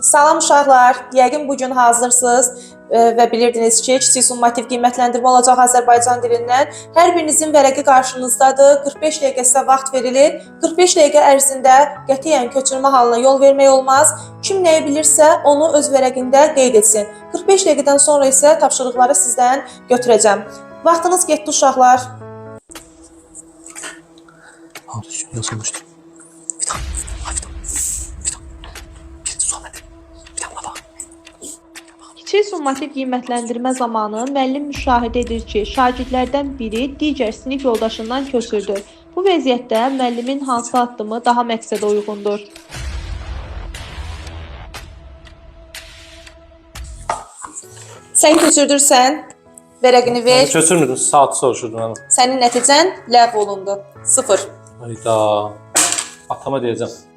Salam uşaqlar, yəqin bugün hazırsınız və bilirdiniz ki, kiçik summativ qiymətləndirmə olacaq Azərbaycan dilindən. Hər birinizin vərəqi qarşınızdadır, 45 dəqiqə sizə vaxt verilir. 45 dəqiqə ərzində qətiyyən köçürmə halına yol vermək olmaz. Kim nəyi bilirsə, onu öz vərəqində qeyd etsin. 45 dəqiqədən sonra isə tapşırıqları sizdən götürəcəm. Vaxtınız getdi uşaqlar. Yazılmışdı. Kiçik summativ qiymətləndirmə zamanı müəllim müşahidə edir ki, şagirdlərdən biri digər sinif yoldaşından köçürdü. Bu vəziyyətdə müəllimin hansı addımı daha məqsədə uyğundur? Sən köçürdürsən, vərəqini ver. Köçürmürdün, saatı soruşurdun. Sənin nəticən ləğv olundu. 0. Hayda. Atama deyəcəm.